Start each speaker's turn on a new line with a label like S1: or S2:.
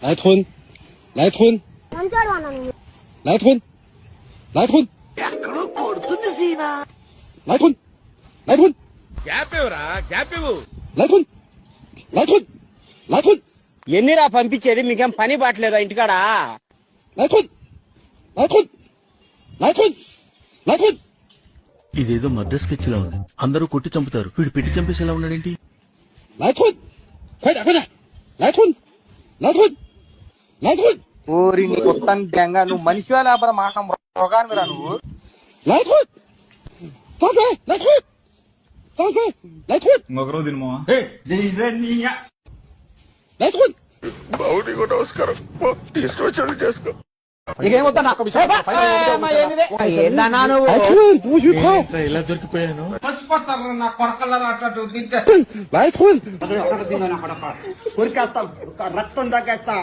S1: 来吞，来吞，来吞，来吞，来吞，来吞，来吞，来吞，来吞，
S2: ఎన్నిరా పంపించేది మీకేం పని బాట్లేదా ఇంటికాడ
S1: 来吞，来吞，来吞，来吞。
S3: ఇదేదో మధ్య స్కెచ్ లా ఉంది. అందరూ కొట్టి చంపుతారు, వీడు పెట్టి చంపేసేలా ఉన్నాడేంటి?
S1: 来吞，快点快点，来吞，来吞，来吞。
S4: ఊరి నీ కొత్త గంగా నువ్వు మనిషివా లేకపోతే మాట మృగానివిరా నువ్వు.
S1: 来吞，张嘴，来吞，张嘴，来吞，
S5: ఇంకొకరు తినమా?
S1: 来吞。
S4: నీకేమొద్దా నాకు విషయం ఏందన్నా నువ్వు
S1: 来吞，不许跑！
S3: ఇలా దొరికిపోయాను.
S1: 来吞。
S2: కొరికేస్తాం రక్తం తాగేస్తా